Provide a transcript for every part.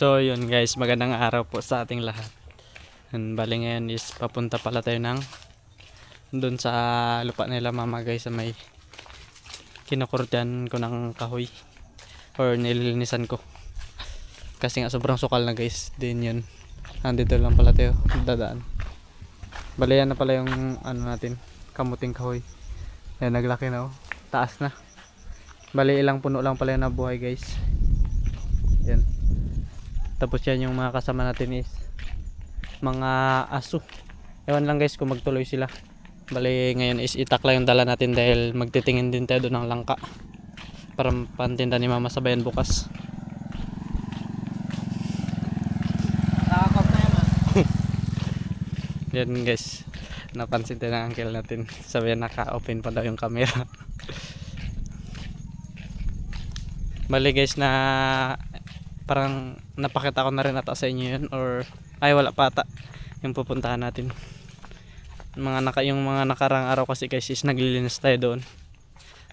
So yun guys, magandang araw po sa ating lahat. Bali ngayon is papunta pala tayo ng doon sa lupa nila mama guys, sa may kinukurtian ko ng kahoy or nililinisan ko. Kasi nga sobrang sukal na guys. Din yun. Nandito lang pala tayo dadaan. Bali yan na pala yung ano natin, kamuting kahoy. Yan, naglaki na oh. Taas na. Bali ilang puno lang pala yung nabuhay guys. Yan. Tapos yan yung mga kasama natin is mga aso. Ewan lang guys kung magtuloy sila. Bali ngayon is itak lang yung dala natin dahil magtitingin din tayo doon ng langka para pantinda ni mama sa bayan bukas. Nakakap na yan Yan guys, napansin tayo ng uncle natin. Sabi naka-open pa daw yung camera. Bali guys, na parang napakita ko na rin ata sa inyo yun, or ay wala pa ata yung pupuntahan natin. Yung mga nakarang araw kasi guys is naglilinis tayo doon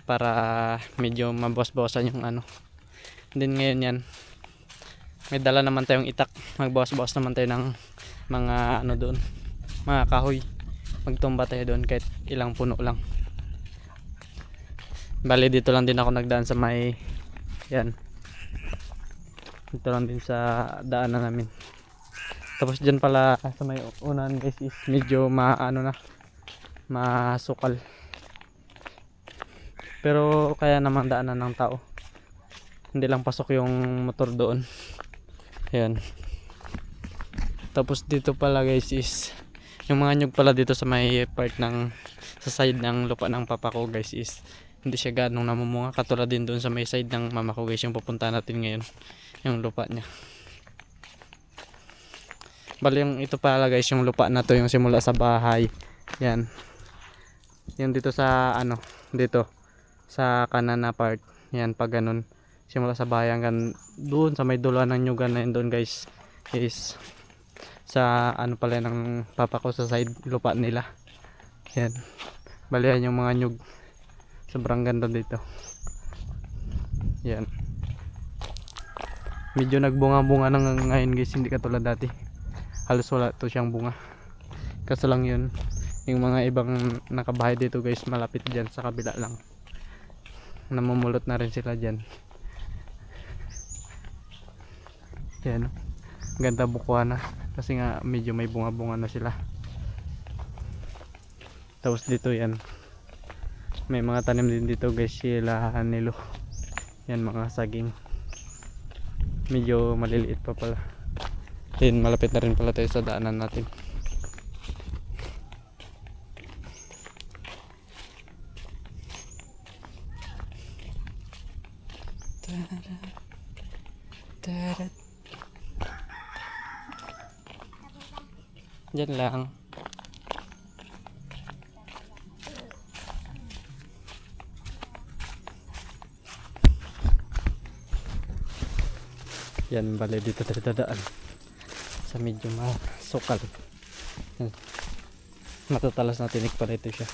para medyo mabawas-bawasan yung ano. Then ngayon yan, may dala naman tayong itak, magbawas-bawas naman tayo ng mga ano doon, mga kahoy. Magtumba tayo doon kahit ilang puno lang. Bali dito lang din ako nagdaan sa may yan, dito lang din sa daanan namin. Tapos dyan pala sa may unahan guys is medyo maano na, masukal. Pero kaya naman daanan ng tao, hindi lang pasok yung motor doon. Ayan. Tapos dito pala guys is yung mga nyug pala dito sa may part ng sa side ng lupa ng papa ko guys is hindi siya ganong namumunga, katulad din doon sa may side ng mama ko guys, yung pupunta natin ngayon, yung lupa niya. Bali yung ito pala guys, yung lupa na to yung simula sa bahay. Yan. Yung dito sa ano, dito sa kanan na part. Yan, pag ganun. Simula sa bahay hanggang doon sa may dulo ng nyugan na yun doon guys is sa ano pala ng papa ko sa side lupa nila. Yan. Bali yan yung mga nyug. Sobrang ganda dito. Yan. Medyo nagbunga-bunga na ngayon guys, hindi katulad dati. Halos wala to siyang bunga. Kaso lang yun, yung mga ibang nakabahay dito guys, malapit dyan sa kabila lang. Namumulot na rin sila dyan. Yan. Ganda bukuha na. Kasi nga medyo may bunga-bunga na sila. Tapos dito yan, may mga tanim din dito guys, sila nilo. Yan, mga saging. Medyo maliliit pa pala. Yan, malapit na rin pala tayo sa daanan natin. Diyan lang. Yan, bali dito tayo dadaan sa medyo masukal. Matatalas na tinik pala ito siya.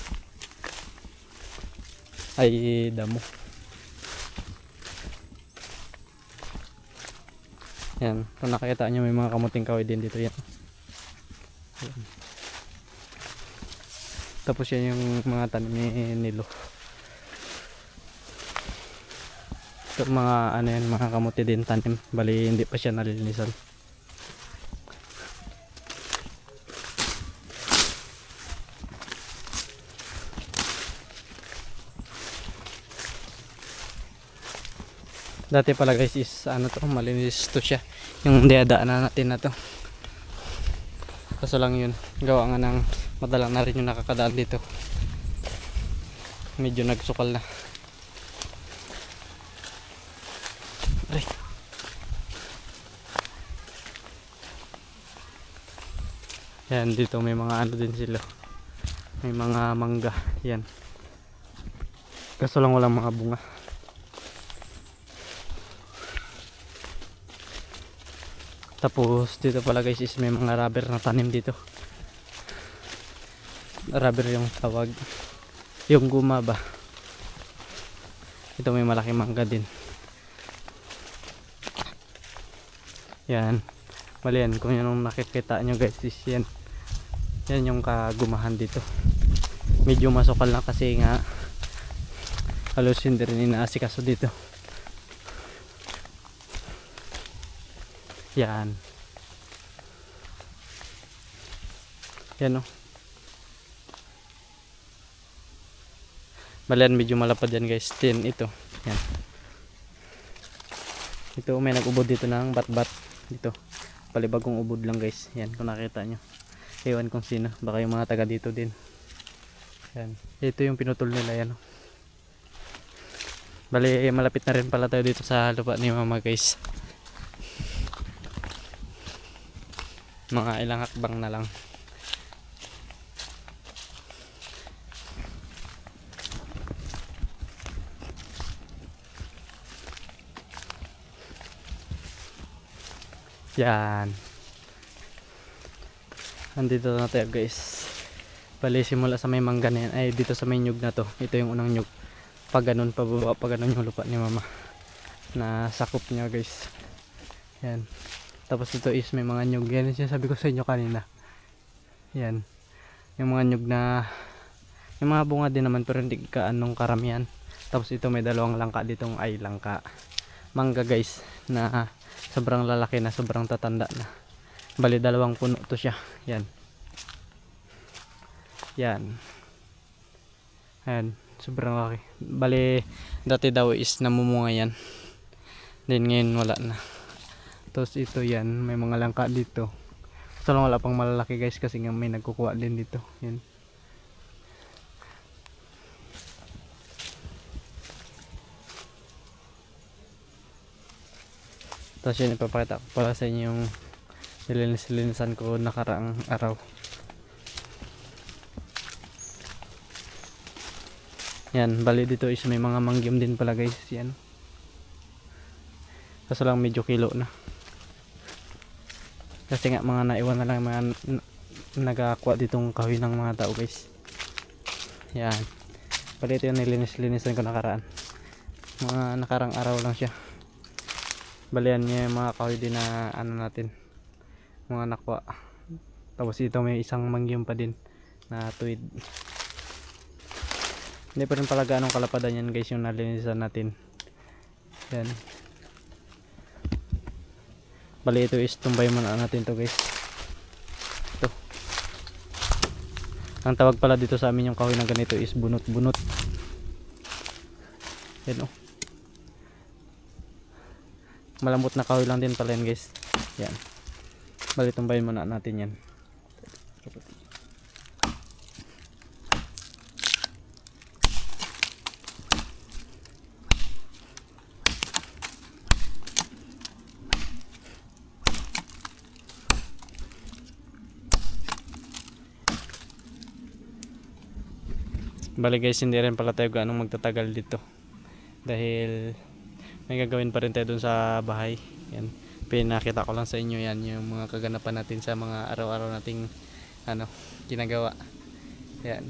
Ay damo. Yan, kung nakikita nyo may mga kamuting kahoy din dito yan. Yan. Tapos yan yung mga tanim ni Nilo. Ito mga ano yan, mga kamuti din tanim. Bali hindi pa siya nalilinisan. Dati pala guys is ano to, malinis to siya, yung diadaanan natin na to. Kaso lang yun, gawa nga ng madalang na rin yung nakakadaan dito. Medyo nagsukal na. Aray. Yan, dito may mga ano din sila, may mga mangga. Yan, kaso lang walang mga bunga. Tapos dito pala guys is may mga rubber na tanim dito. Rubber yung tawag, yung guma ba. Ito may malaking mangga din. Yan. Bali yan, kung yan ang nakikita nyo guys, is yan. Yan yung kagumahan dito. Medyo masukal lang kasi nga halos hindi rin inaasikaso dito. Yan. Yan o. Balian medyo malapad yan guys. Tin ito. Yan. Ito may nag-ubod dito ng bat-bat. Dito. Palibagong ubod lang guys. Yan kung nakita nyo. Ewan kung sino. Baka yung mga taga dito din. Yan. Ito yung pinutol nila yan. Bali malapit na rin pala tayo dito sa lupa ni mama guys. Mga ilang hakbang na lang. Yan. Andito na tayo guys. Bali simula sa may mangga na yan. Ay dito sa may nyug na to. Ito yung unang nyug. Pag ganun pababa. Pag ganun yung lupa ni mama. Na sakop niya guys. Yan. Tapos ito is may mga nyug. Yan yung sabi ko sa inyo kanina. Yan. Yung mga nyug na yung mga bunga din naman pero hindi ka anong karamihan. Tapos ito may dalawang langka ditong ay langka. Mangga guys na sobrang lalaki na, sobrang tatanda na. Bali dalawang puno to siya. Yan. Yan. Ayan, sobrang laki. Bali dati daw is namumunga yan. Then ngayon wala na. Tapos ito yan, may mga langka dito. So lang wala pang malalaki guys kasi nga may nagkukuha din dito. Yan. Tapos yun, ipapakita ko pala sa inyo yung nilinis-linisan ko nakaraang araw. Yan, bali dito is may mga mangyum din pala guys. Yan. Kaso lang medyo kilo na. Kasi nga mga naiwan na lang mga nagakuha ditong kahoy ng mga tao guys. Yan. Bali ito yung nilinis-linisan ko nakaraan. Mga nakarang araw lang siya. Balian niya yung mga kahoy din na ano natin, mga nakwa. Tapos ito may isang mangyum pa din na tuwid. Hindi pa rin pala ganong kalapadan yan guys yung nalinisan natin. Yan. Bali ito is tumbay muna natin to guys. Ito. Ang tawag pala dito sa amin yung kahoy na ganito is bunot-bunot. Yan o. Malambot na kahoy lang din pala yan guys. Yan. Bali tumbayin muna natin yan. Bali guys, hindi rin pala tayo ganong magtatagal dito. Dahil may gagawin pa rin tayo dun sa bahay. Yan. Pinakita ko lang sa inyo yan yung mga kaganapan natin sa mga araw-araw nating ginagawa. Yan.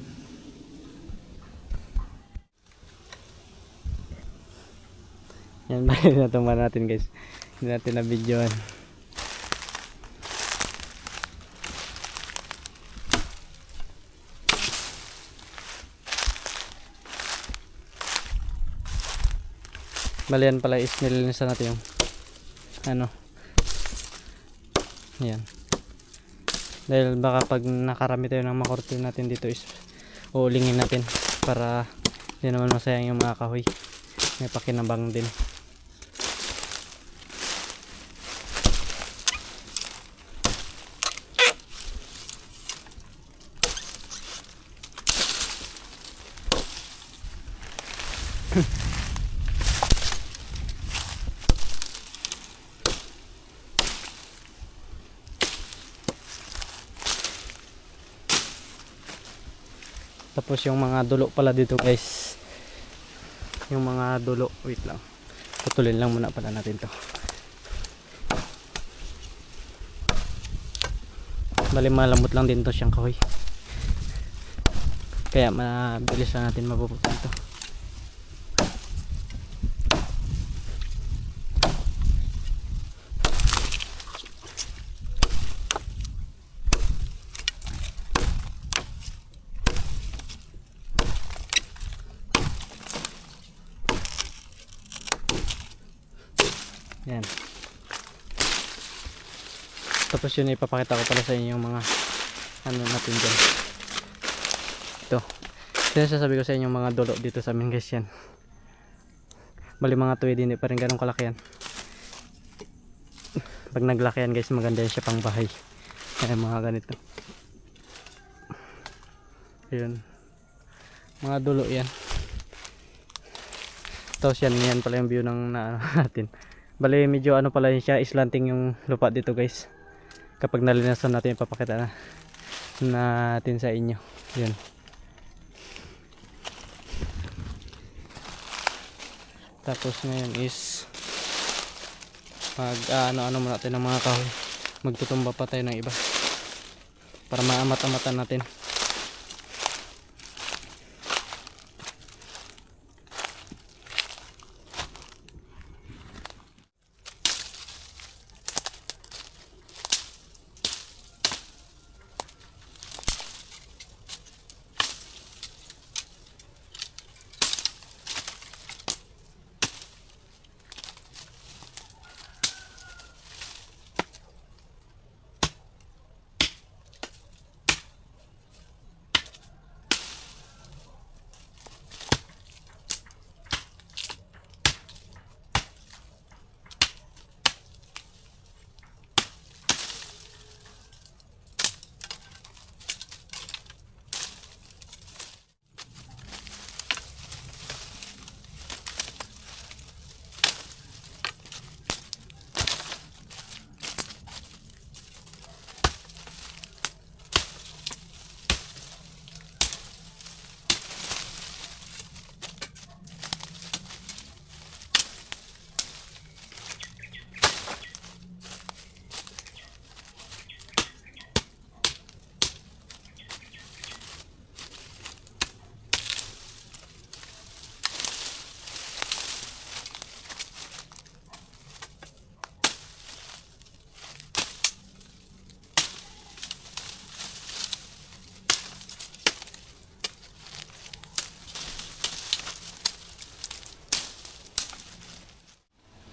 Yan, bali natumba natin guys. Hindi natin na videoan. Bali yan pala is nilinisan natin yung yan. Dahil baka pag nakarami tayo ng makorte natin dito is uulingin natin para hindi naman masayang yung mga kahoy. May pakinabang din. Tapos yung mga dulo pala dito guys, yung mga dulo, wait lang, putulin lang muna pala natin to. Bali malambot lang din to siyang kahoy, kaya mabilis lang natin mapuputol to. Tapos yun, ipapakita ko pala sa inyo yung mga ano natin dyan. Ito. Kaya sasabi ko sa inyo mga dulo dito sa amin guys yan. Bali mga tuwid, hindi pa rin ganun kalaki yan. Pag naglaki yan guys, maganda yan siya pang bahay. Kaya mga ganito. Ayun. Mga dulo yan. Tapos yan pala yung view ng natin. Bali medyo ano pala yun siya, islanting yung lupa dito guys. Kapag nalinasan natin, ipapakita na natin sa inyo. Yun. Tapos ngayon is mag ano muna natin ng mga kahoy. Magtutumba pa tayo ng iba para maamat-amatan natin.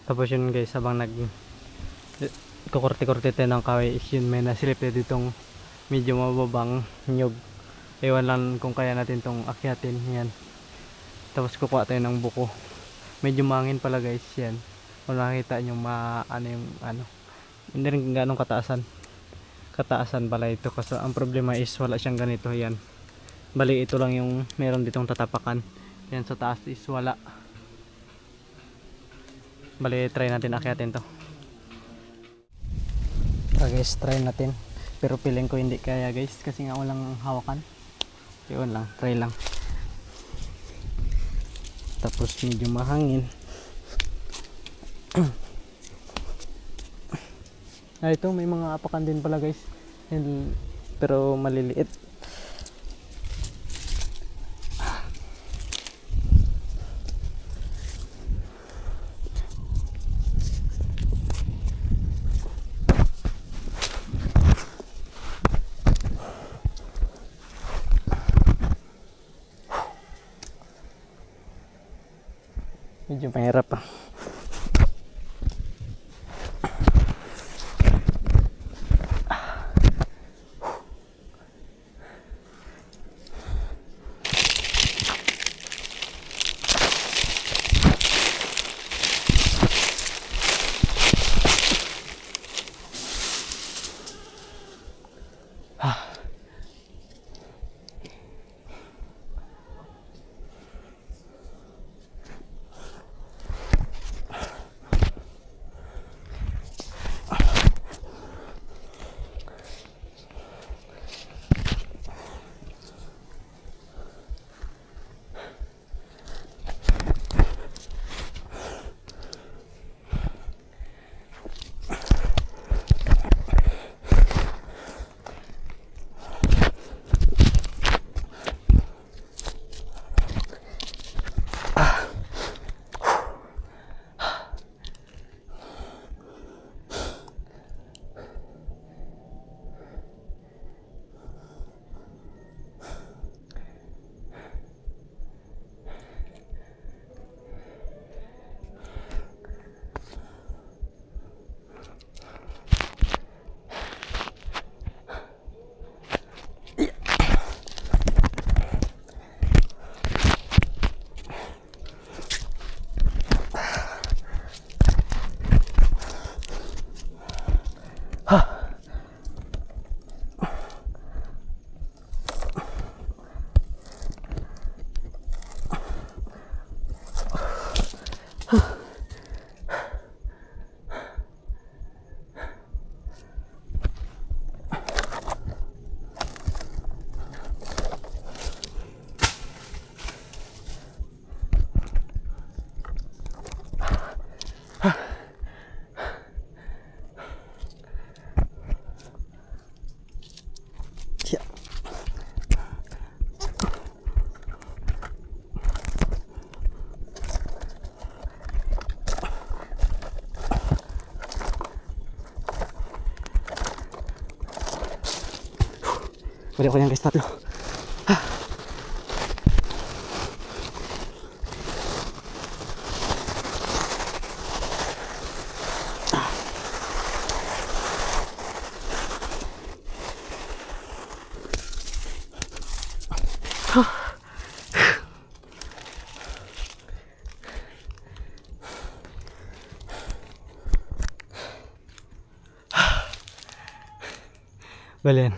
Tapos yun guys, habang kukurti-kurti tayo ng kahoy is yun, may nasilip na ditong medyo mababang nyug. Ewan lang kung kaya natin tong akyatin. Yan. Tapos kukuha tayo ng buko. Medyo mangin pala guys yan. Kung nakita nyo ano yung ano. Hindi rin ganong kataasan. Kataasan pala ito. Kasi ang problema is wala siyang ganito. Yan. Bali ito lang yung meron ditong tatapakan. Yan sa taas is wala. Bali try natin akyatin to. Guys, try natin. Pero feeling ko hindi kaya guys. Kasi nga walang hawakan. Yun lang, try lang. Tapos medyo mahangin. Ito may mga apakan din pala guys. Pero maliliit. Medyo mahirap pa. Pwede ko yan guys, tatlo. Balen.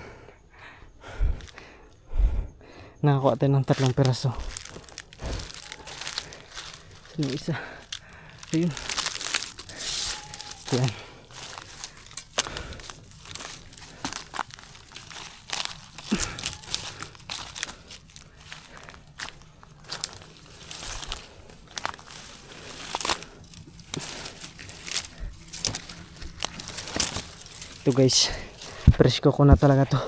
Nakakuha tayo ng 3 piraso. Sino yung isa? Ayun. Yan. Ito guys, fresh coconut talaga to.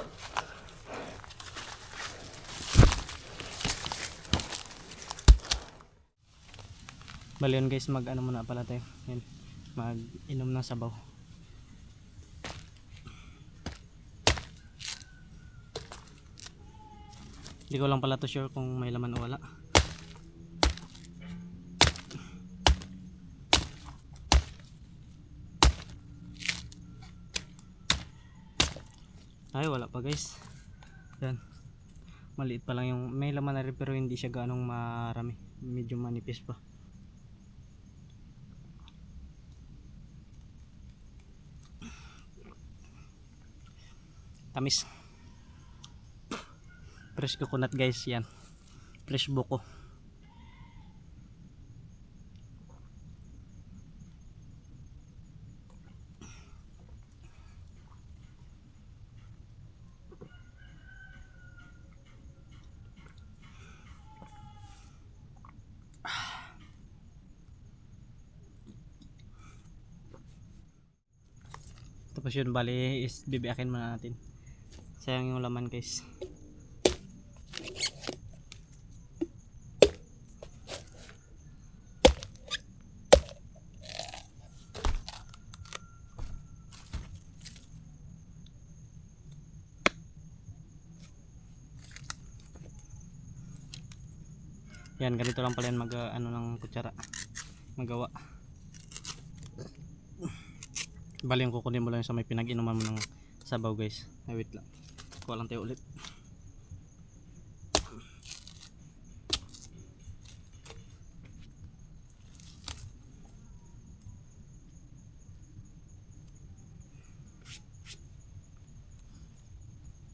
Bali yun guys, mag ano muna pala tayo. Yan, mag inom ng sabaw. Hindi ko lang pala to sure kung may laman o wala. Ay, wala pa guys. Yan. Maliit pa lang yung, may laman na rin pero hindi siya ganong marami. Medyo manipis pa. Tamis. Fresh coconut guys, yan. Fresh buko. Tapos yun, bali is bibiakin muna natin. Sayang yung laman guys. Yan, ganito lang pala yan mag ano ng kutsara. Magawa. Bali yung kukunin mo lang sa may pinag-inuman mo ng sabaw guys. Ay, wait lang. Kuha lang tayo ulit.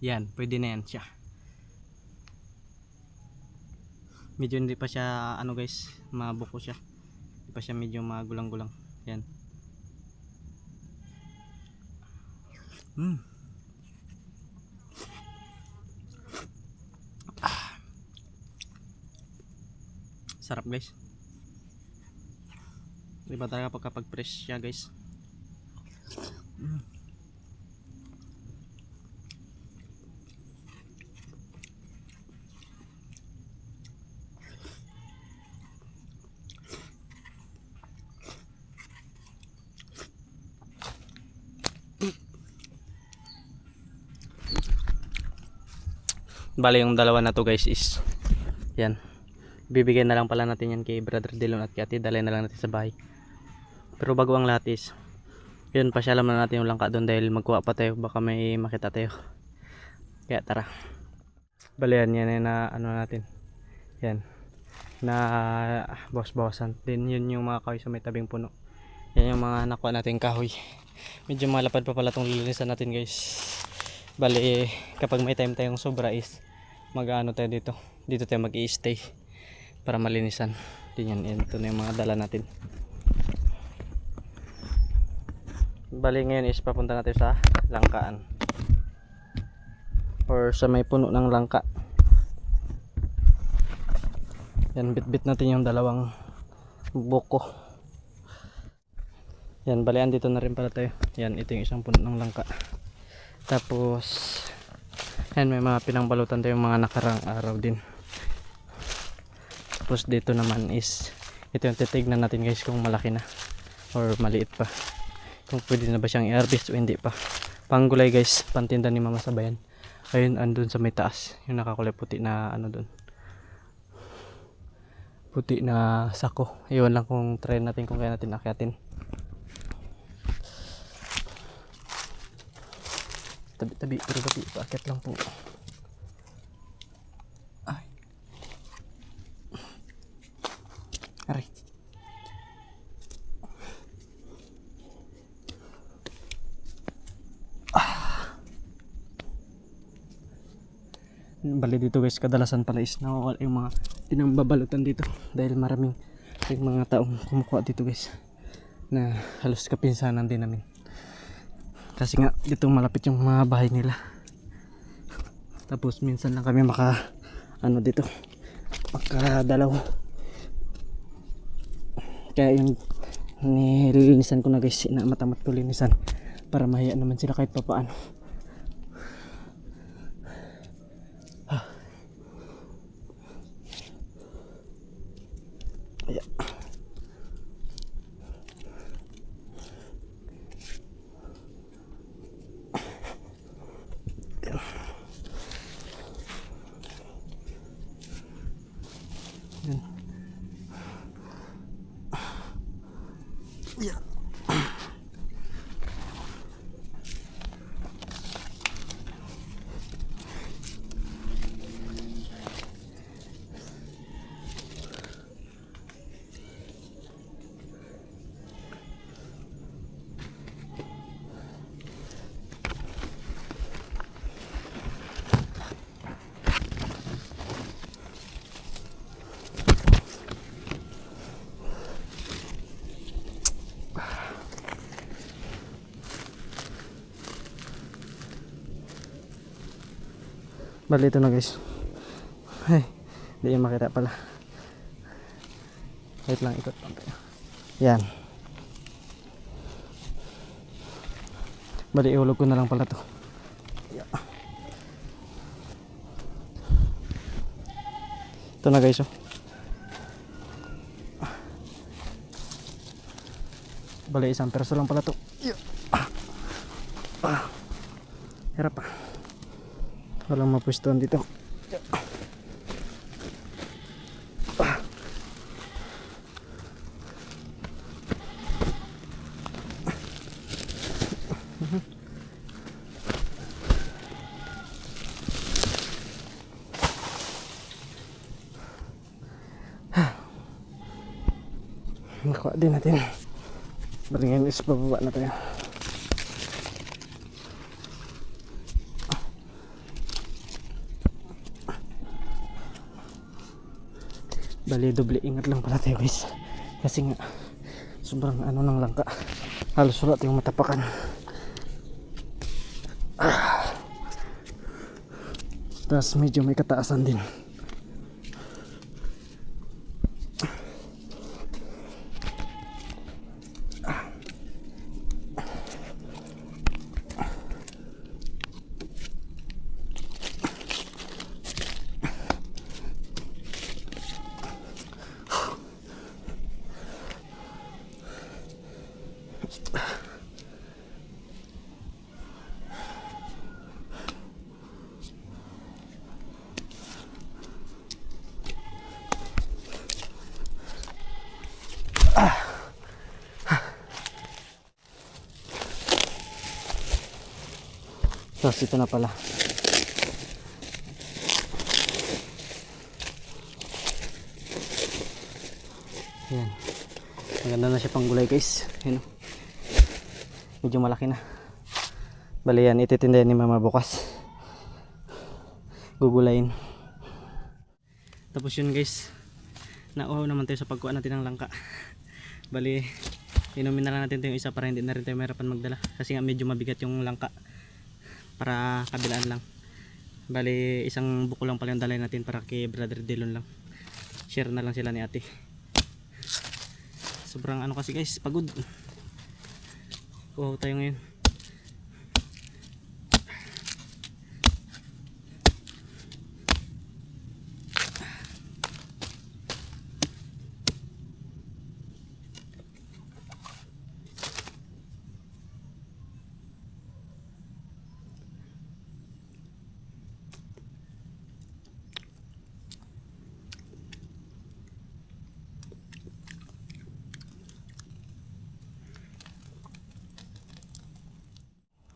Yan, pwede na yan siya. Medyo hindi pa siya ano guys, mabuko siya. Hindi pa siya medyo magulang-gulang. Yan. Sarap guys. Iba talaga pagkapag fresh siya guys. Bale yung dalawa na to guys is yan, bibigyan na lang pala natin yan kay Brother Dilon at kay Ate, dalhin na lang natin sa bahay. Pero bago ang lahat is yun, pasyalan na natin yung langka doon dahil magkuha pa tayo, baka may makita tayo. Kaya tara. Bale yan na ano natin, yan na bawas-bawasan din. Yun yung mga kahoy sa may tabing puno. Yan yung mga nakuha natin kahoy. Medyo malapad pa pala itong lilinisan natin guys. Bali kapag may time tayong sobra is mag-ano tayo dito tayo mag-i-stay para malinisan din yan. Ito na yung mga dala natin. Bali ngayon is papunta natin sa langkaan or sa may puno ng langka. Yan, bit-bit natin yung dalawang buko. Yan, bali andito na rin pala tayo. Yan, ito yung isang puno ng langka. Tapos yan, may mga pinangbalutan tayong mga nakarang araw din. Tapos dito naman is ito yung titignan natin guys kung malaki na or maliit pa, kung pwede na ba siyang i-harvest o hindi pa. Panggulay guys, pantinda ni Mama sa bayan. Ayun, andun sa may taas. Yung nakakulay puti na ano dun. Puti na sako. Iwan lang kung try natin kung kaya natin akyatin. Tabi-tabi, pero tabi, paakyat lang po. Ay. Aray. Bali dito guys, kadalasan pala is nawawala yung mga pinangbabalutan dito dahil maraming yung mga taong kumukuha dito guys na halos kapinsanan din namin kasi nga dito malapit yung mga bahay nila, tapos minsan lang kami maka ano dito makadalaw, kaya yung nilinisan ko na guys, matamat ko linisan para mahiya naman sila kahit papaano. Ayan. Ayan. Yeah. Bali ito na guys. Ay, hindi yung makita pala. Wait lang, ikot lang tayo. Yan. Bali ihulog ko na lang pala to. Yan. Ito na guys oh. Bali isang perso lang pala to. Yan. Hirap pa. Walang mapwestuhan dito. Nakuha din natin. Bali ngayon is bababa na tayo. Bali doble ingat lang pala tayo guys, kasi nga sobrang ano ng langka, halos wala tayong matapakan. Tapos medyo may kataasan din. Tapos ito na pala. Ayan. Maganda na siya pang gulay guys. Ayan. Medyo malaki na. Bali yan, ititinda ni mama bukas. Gugulayin. Tapos yun guys. Nauhaw naman tayo sa pagkuha natin ng langka. Bali, inumin na lang natin ito yung isa para hindi na rin tayo mahirapan magdala. Kasi nga medyo mabigat yung langka. Para kabilaan lang. Bali isang buko lang pala yung dalay natin para kay Brother Dillon lang. Share na lang sila ni ate. Sobrang ano kasi guys, pagod. Kuhaw tayo ngayon.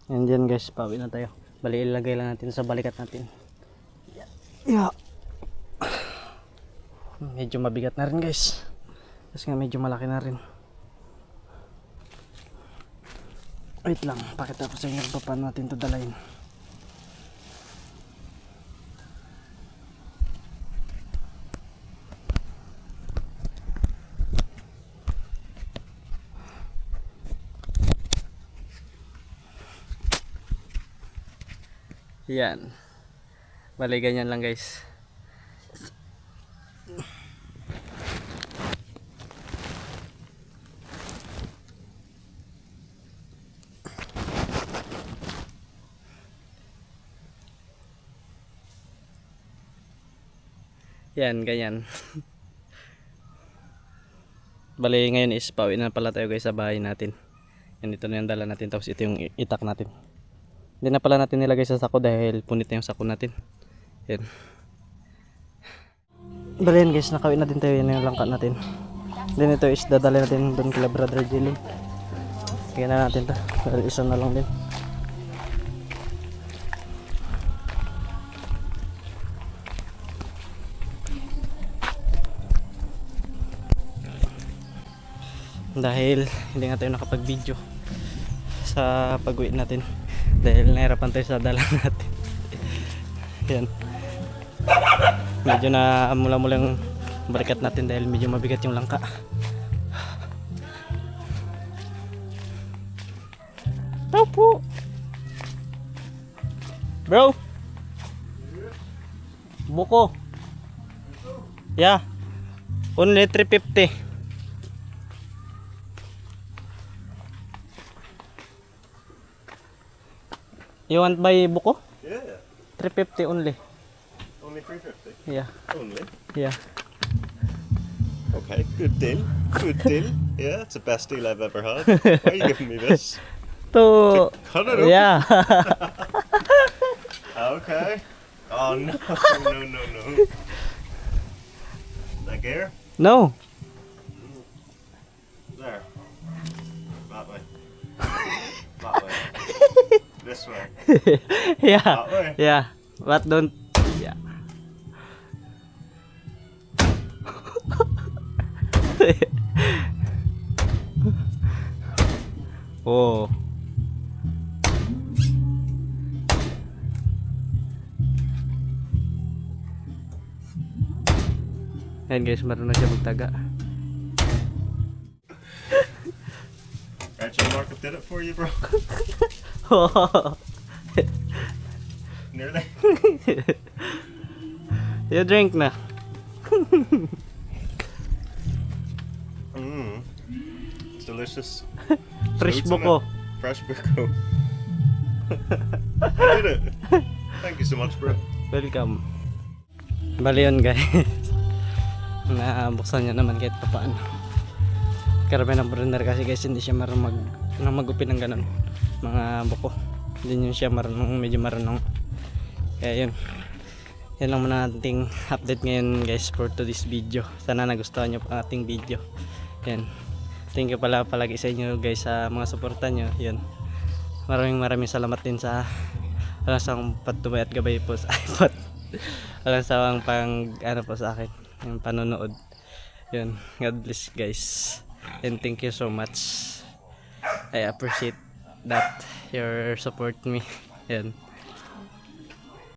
And yan guys, pauwi na tayo. Bali ilagay lang natin sa balikat natin. Yeah. Medyo mabigat na rin guys. Kasi nga medyo malaki na rin. Wait lang, pakita ko sa inyo kung paano natin ito dalayin. Yan. Bali ganyan lang guys. Yan, ganyan. Bali ngayon is pauwi na pala tayo guys sa bahay natin. Yan, ito na yung dala natin. Tapos ito yung itak natin. Hindi na pala natin nilagay sa sako dahil punit na yung sako natin. Yan. Bali yan guys, nakauwi na din tayo. Yan yung langka natin. Then ito is dadali natin doon kila Brother Jilly. Tingnan na natin to. Dahil isa na lang din. Dahil hindi nga tayo nakapag-video sa pag-uwi natin dahil nahirapan tayo sa dala natin. Yan. Medyo na mula-mula yung balikat natin dahil medyo mabigat yung langka. Tao po. Bro. Buko. Yeah. Only 350. You want buy buko? Yeah, 350 only. only 350. Yeah. Only. Yeah. Okay, good deal. Good deal. Yeah, it's the best deal I've ever had. Why are you giving me this? To Cut it open. yeah. Okay. Oh no, no, no, no. Like here? No. There. That way. That way. This way. Yeah. That way. Yeah. But don't yeah. Oh. Ayan guys, marunong na siya magtaga. Rachel Markup did it for you, bro. Nearly. You drink na. It's delicious. Fresh Fruits in buko. it. Fresh buko. I did it. Thank you so much, bro. Welcome. Bali yun guys. Nabuksan niya naman kahit pa paano. Karami ng brunner kasi guys hindi siya marunong magupin ng ganun. Mga buko. Hindi siya marunong, medyo marunong. Kaya yun. Yan lang muna ating update ngayon guys for today's video. Sana nagustuhan nyo ang ating video. Yan. Thank you pala palagi sa inyo guys sa mga suporta nyo. Yan. Maraming salamat din sa walang sawang patubay at gabay po sa iPod. Walang sawang pang ano po sa akin. Yung panonood. Yun. God bless guys. And thank you so much. I appreciate that your support me. Yan.